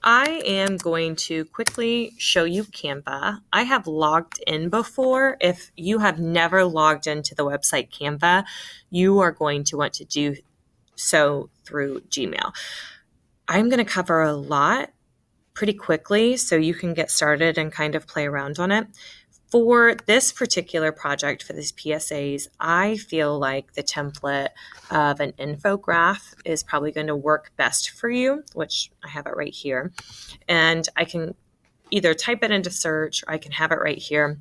I am going to quickly show you Canva. I have logged in before. If you have never logged into the website Canva, you are going to want to do so through Gmail. I'm going to cover a lot pretty quickly so you can get started and kind of play around on it. For this particular project, for these PSAs, I feel like the template of an infograph is probably going to work best for you, which I have it right here. And I can either type it into search or I can have it right here.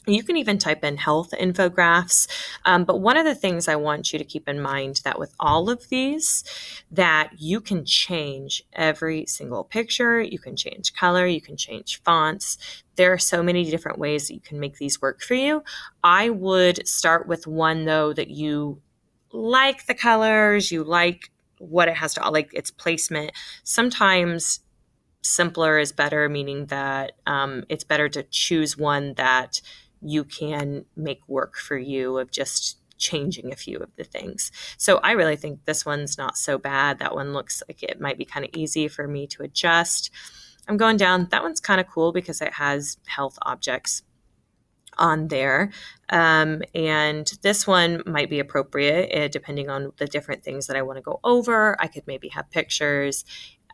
You can even type in health infographics. But one of the things I want you to keep in mind that with all of these, that you can change every single picture, you can change color, you can change fonts. There are so many different ways that you can make these work for you. I would start with one though that you like the colors, you like what it has to, like its placement. Sometimes simpler is better, meaning that it's better to choose one that you can make work for you of just changing a few of the things. So I really think this one's not so bad. That one looks like it might be kind of easy for me to adjust. I'm going down. That one's kind of cool because it has health objects on there. And this one might be appropriate depending on the different things that I want to go over. I could maybe have pictures,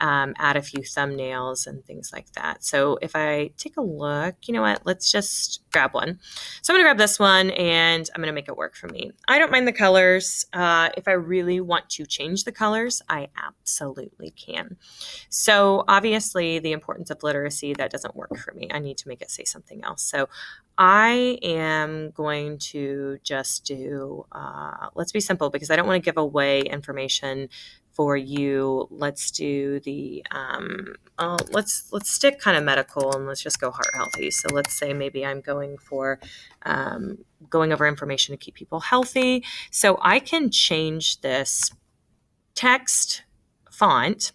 add a few thumbnails and things like that. So if I take a look, you know what, let's just grab one. So I'm going to grab this one and I'm going to make it work for me. I don't mind the colors. If I really want to change the colors, I absolutely can. So obviously the importance of literacy, that doesn't work for me. I need to make it say something else. So I am going to just do, let's be simple because I don't want to give away information for you. Let's do the, let's stick kind of medical and let's just go heart healthy. So let's say maybe I'm going for going over information to keep people healthy. So I can change this text font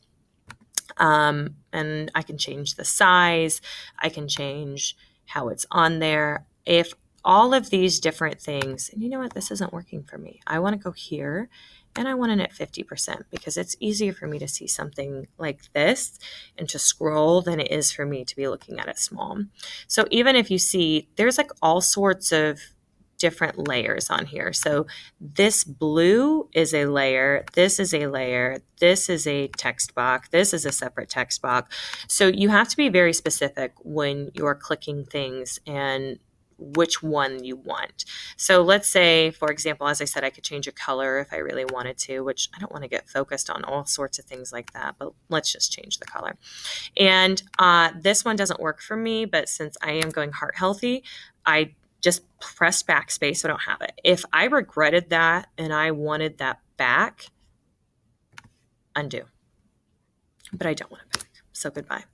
and I can change the size. I can change how it's on there. If all of these different things, and you know what, this isn't working for me. I want to go here and I want it at 50% because it's easier for me to see something like this and to scroll than it is for me to be looking at it small. So even if you see, there's like all sorts of different layers on here. So this blue is a layer, this is a layer, this is a text box, this is a separate text box. So you have to be very specific when you're clicking things and which one you want. So let's say, for example, as I said, I could change a color if I really wanted to, which I don't want to get focused on all sorts of things like that, but let's just change the color. And this one doesn't work for me, but since I am going heart healthy, I just press backspace so I don't have it. If I regretted that and I wanted that back, undo. But I don't want it back, so goodbye.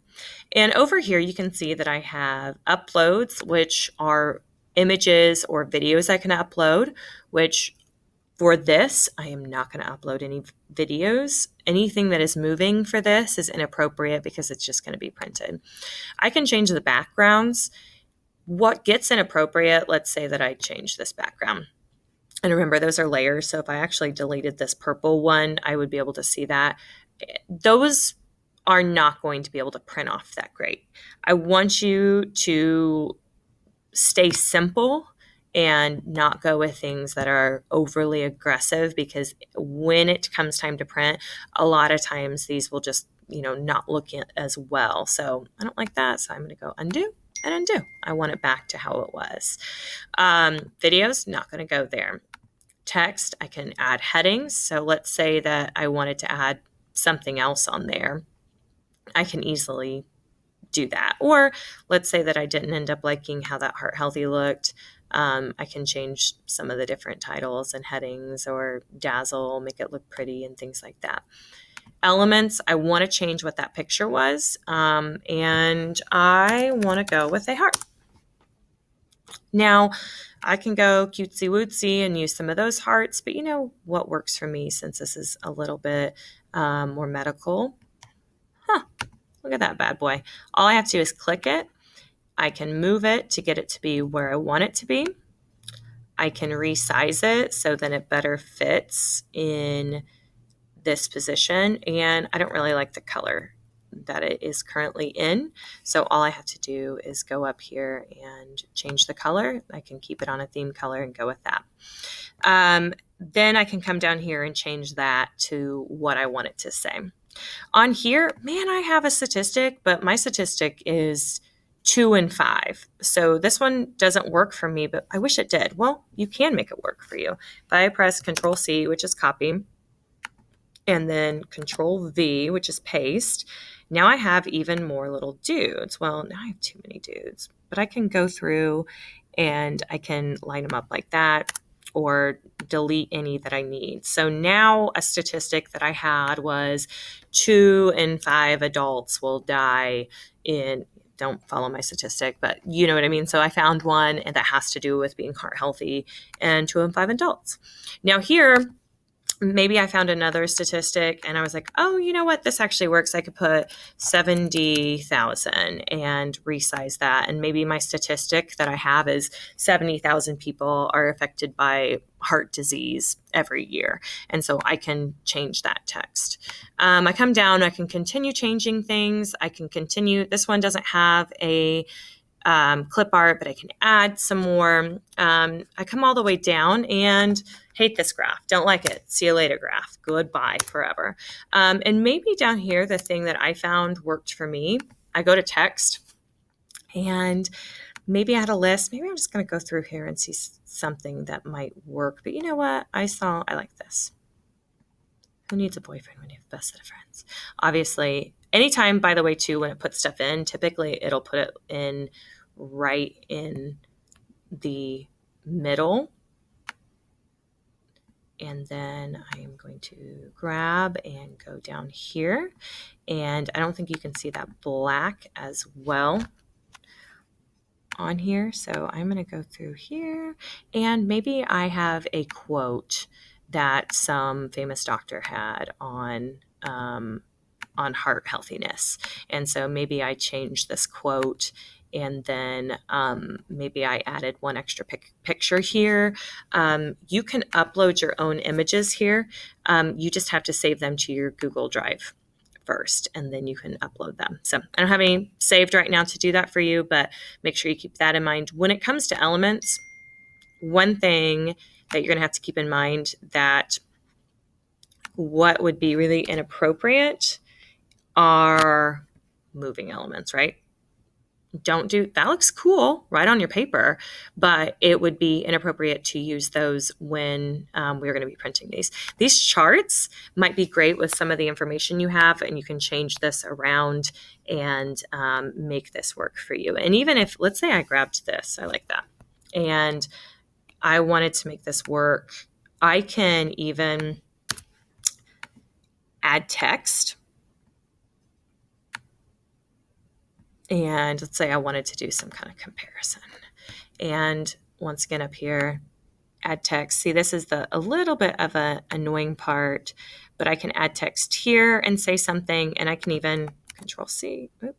And over here, you can see that I have uploads, which are images or videos I can upload, which for this, I am not going to upload any videos. Anything that is moving for this is inappropriate because it's just going to be printed. I can change the backgrounds. What gets inappropriate, let's say that I change this background. And remember, those are layers. So if I actually deleted this purple one, I would be able to see that. Those are not going to be able to print off that great. I want you to stay simple and not go with things that are overly aggressive because when it comes time to print, a lot of times these will just, not look as well. So I don't like that. So I'm going to go undo and undo. I want it back to how it was. Videos, not going to go there. Text, I can add headings. So let's say that I wanted to add something else on there. I can easily do that. Or let's say that I didn't end up liking how that heart healthy looked. I can change some of the different titles and headings or dazzle, make it look pretty and things like that. Elements, I want to change what that picture was. And I want to go with a heart. Now, I can go cutesy wootsy and use some of those hearts, but you know what works for me since this is a little bit more medical. Look at that bad boy. All I have to do is click it. I can move it to get it to be where I want it to be. I can resize it so then it better fits in this position. And I don't really like the color that it is currently in. So all I have to do is go up here and change the color. I can keep it on a theme color and go with that. Then I can come down here and change that to what I want it to say. On here, man, I have a statistic, but my statistic is 2 and 5. So this one doesn't work for me, but I wish it did. Well, you can make it work for you. If I press Control C, which is copy, and then Control V, which is paste, now I have even more little dudes. Well, now I have too many dudes, but I can go through and I can line them up like that or delete any that I need. So now a statistic that I had was 2 and 5 adults will die in, don't follow my statistic, but you know what I mean? So I found one and that has to do with being heart healthy, and 2 and 5 adults. Now here, maybe I found another statistic and I was like, oh, you know what? This actually works. I could put 70,000 and resize that. And maybe my statistic that I have is 70,000 people are affected by heart disease every year. And so I can change that text. I come down, I can continue changing things. I can continue. This one doesn't have a clip art, but I can add some more. I come all the way down and hate this graph. Don't like it. See you later, graph. Goodbye forever. And maybe down here, the thing that I found worked for me, I go to text and maybe I had a list. Maybe I'm just going to go through here and see something that might work. But you know what? I like this. Who needs a boyfriend when you have the best set of friends? Obviously, anytime, by the way, too, when it puts stuff in, typically it'll put it in right in the middle. And then I'm going to grab and go down here. And I don't think you can see that black as well on here. So I'm going to go through here. And maybe I have a quote that some famous doctor had on heart healthiness. And so maybe I changed this quote and then maybe I added one extra picture here. You can upload your own images here. You just have to save them to your Google Drive first, and then you can upload them. So I don't have any saved right now to do that for you, but make sure you keep that in mind. When it comes to elements, one thing that you're going to have to keep in mind that what would be really inappropriate are moving elements, right? Don't do that. Looks cool right on your paper, but it would be inappropriate to use those when we're going to be printing these. These charts might be great with some of the information you have, and you can change this around and make this work for you. And even if, let's say I grabbed this, I like that, and I wanted to make this work, I can even add text. And let's say I wanted to do some kind of comparison. And once again up here, add text. See, this is a little bit of an annoying part, but I can add text here and say something, and I can even Control C. Oop,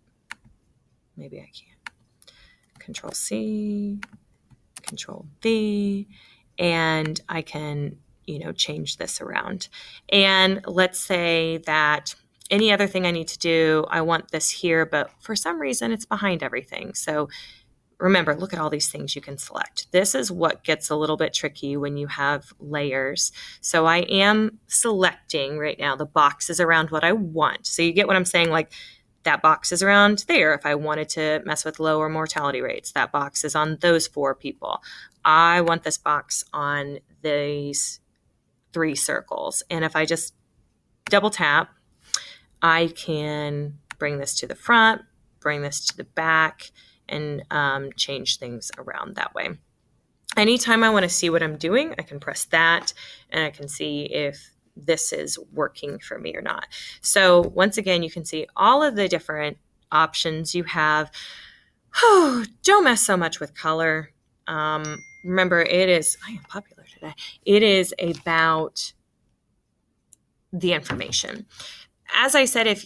maybe I can't. Control C, Control V, and I can, change this around. And let's say that any other thing I need to do, I want this here, but for some reason it's behind everything. So remember, look at all these things you can select. This is what gets a little bit tricky when you have layers. So I am selecting right now the boxes around what I want. So you get what I'm saying? Like that box is around there. If I wanted to mess with lower mortality rates, that box is on those 4 people. I want this box on these 3 circles. And if I just double tap, I can bring this to the front, bring this to the back, and change things around that way. Anytime I want to see what I'm doing, I can press that, and I can see if this is working for me or not. So once again, you can see all of the different options you have. Don't mess so much with color. Remember, I am popular today. It is about the information. As I said,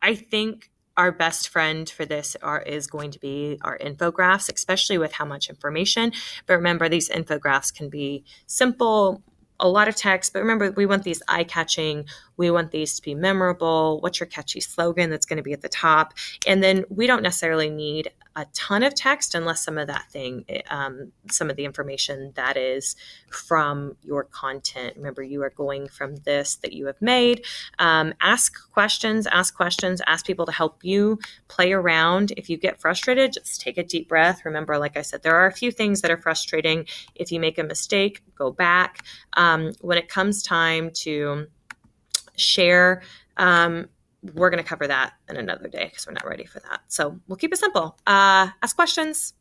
I think our best friend for this is going to be our infographics, especially with how much information. But remember, these infographics can be simple, a lot of text, but remember, we want these eye-catching We want these to be memorable. What's your catchy slogan that's going to be at the top? And then we don't necessarily need a ton of text unless some of the information that is from your content. Remember, you are going from this that you have made. Ask questions, ask people to help you play around. If you get frustrated, just take a deep breath. Remember, like I said, there are a few things that are frustrating. If you make a mistake, go back. When it comes time to share, we're going to cover that in another day because we're not ready for that. So we'll keep it simple. Ask questions.